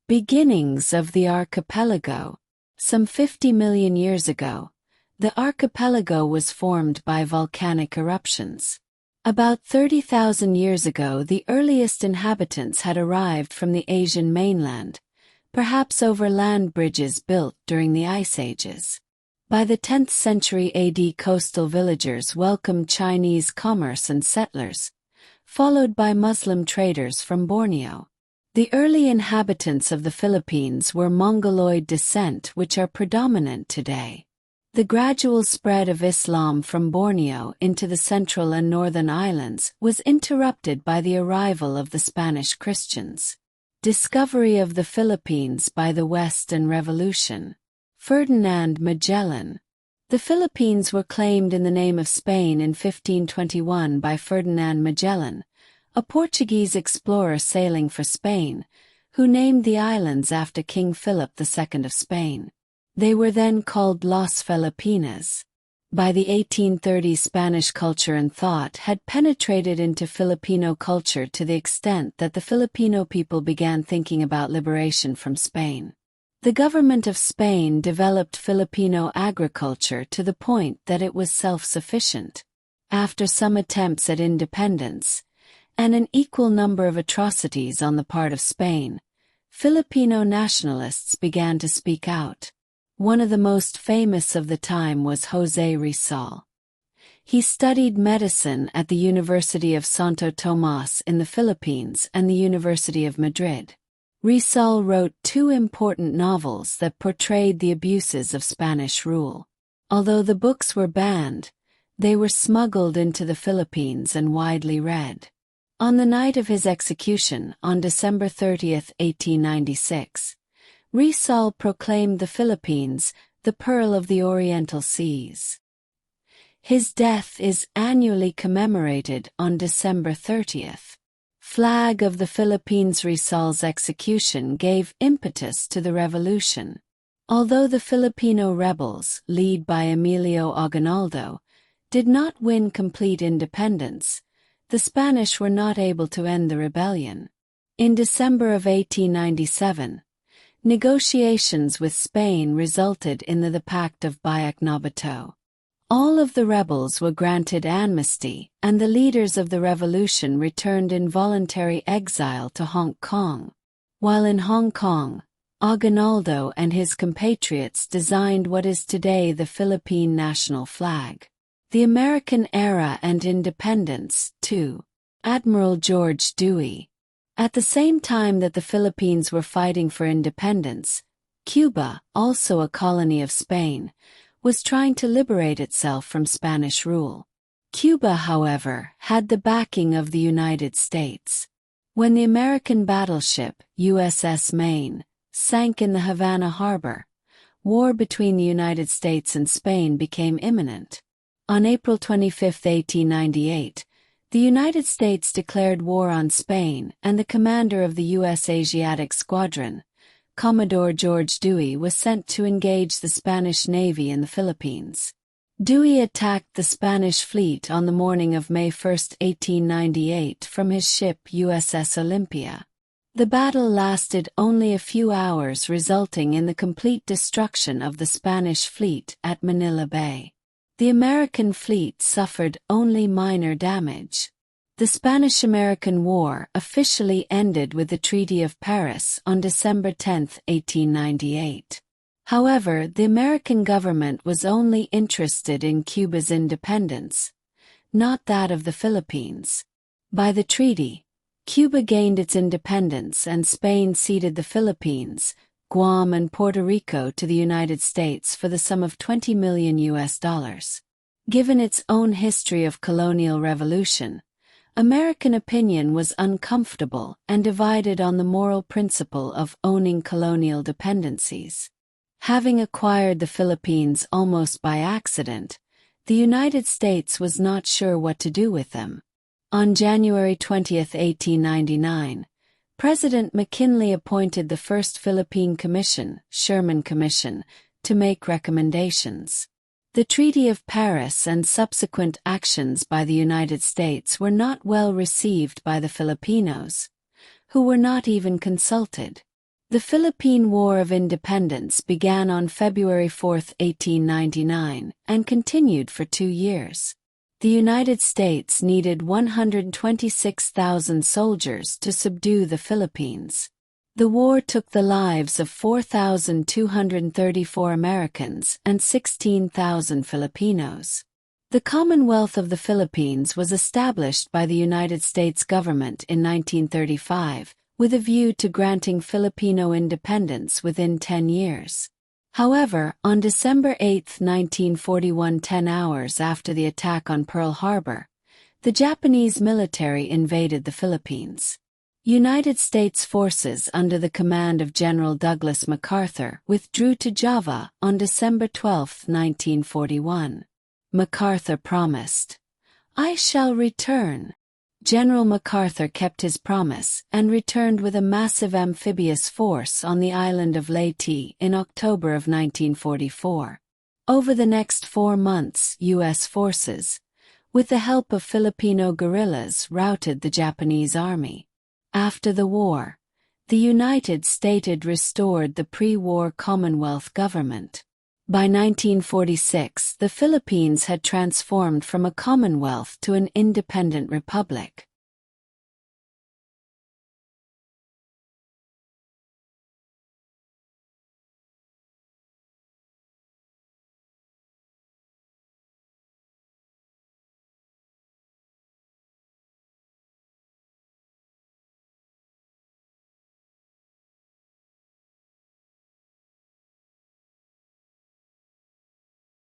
Beginnings of the archipelago. Some 50 million years ago, the archipelago was formed by volcanic eruptions. About 30,000 years ago, the earliest inhabitants had arrived from the Asian mainland, perhaps over land bridges built during the Ice Ages. By the 10th century AD, coastal villagers welcomed Chinese commerce and settlers, followed by Muslim traders from Borneo. The early inhabitants of the Philippines were Mongoloid descent, which are predominant today. The gradual spread of Islam from Borneo into the central and northern islands was interrupted by the arrival of the Spanish Christians. Discovery of the Philippines by the West and Revolution. Ferdinand Magellan. The Philippines were claimed in the name of Spain in 1521 by Ferdinand Magellan, a Portuguese explorer sailing for Spain, who named the islands after King Philip II of Spain. They were then called Las Filipinas. By the 1830s, Spanish culture and thought had penetrated into Filipino culture to the extent that the Filipino people began thinking about liberation from Spain. The government of Spain developed Filipino agriculture to the point that it was self-sufficient. After some attempts at independence, and an equal number of atrocities on the part of Spain, Filipino nationalists began to speak out. One of the most famous of the time was José Rizal. He studied medicine at the University of Santo Tomas in the Philippines and the University of Madrid. Rizal wrote two important novels that portrayed the abuses of Spanish rule. Although the books were banned, they were smuggled into the Philippines and widely read. On the night of his execution, on December 30, 1896, Rizal proclaimed the Philippines the Pearl of the Oriental Seas. His death is annually commemorated on December 30th. Flag of the Philippines. Rizal's execution gave impetus to the revolution. Although the Filipino rebels, led by Emilio Aguinaldo, did not win complete independence, the Spanish were not able to end the rebellion. In December of 1897, negotiations with Spain resulted in the Pact of Biak-na-Bato. All of the rebels were granted amnesty, and the leaders of the revolution returned in voluntary exile to Hong Kong. While in Hong Kong, Aguinaldo and his compatriots designed what is today the Philippine national flag. The American Era and Independence, too. Admiral George Dewey. At the same time that the Philippines were fighting for independence, Cuba, also a colony of Spain, was trying to liberate itself from Spanish rule. Cuba, however, had the backing of the United States. When the American battleship, USS Maine, sank in the Havana harbor, war between the United States and Spain became imminent. On April 25, 1898, the United States declared war on Spain, and the commander of the U.S. Asiatic Squadron, Commodore George Dewey, was sent to engage the Spanish Navy in the Philippines. Dewey attacked the Spanish fleet on the morning of May 1, 1898, from his ship USS Olympia. The battle lasted only a few hours, resulting in the complete destruction of the Spanish fleet at Manila Bay. The American fleet suffered only minor damage. The Spanish-American War officially ended with the Treaty of Paris on December 10, 1898. However, the American government was only interested in Cuba's independence, not that of the Philippines. By the treaty, Cuba gained its independence and Spain ceded the Philippines, Guam and Puerto Rico to the United States for the sum of $20 million. Given its own history of colonial revolution, American opinion was uncomfortable and divided on the moral principle of owning colonial dependencies. Having acquired the Philippines almost by accident, the United States was not sure what to do with them. On January 20, 1899, President McKinley appointed the first Philippine Commission, Sherman Commission, to make recommendations. The Treaty of Paris and subsequent actions by the United States were not well received by the Filipinos, who were not even consulted. The Philippine War of Independence began on February 4, 1899, and continued for 2 years. The United States needed 126,000 soldiers to subdue the Philippines. The war took the lives of 4,234 Americans and 16,000 Filipinos. The Commonwealth of the Philippines was established by the United States government in 1935, with a view to granting Filipino independence within 10 years. However, on December 8, 1941, 10 hours after the attack on Pearl Harbor, the Japanese military invaded the Philippines. United States forces under the command of General Douglas MacArthur withdrew to Java on December 12, 1941. MacArthur promised, "I shall return." General MacArthur kept his promise and returned with a massive amphibious force on the island of Leyte in October of 1944. Over the next 4 months, U.S. forces, with the help of Filipino guerrillas, routed the Japanese army. After the war, the United States restored the pre-war Commonwealth government. By 1946, the Philippines had transformed from a commonwealth to an independent republic.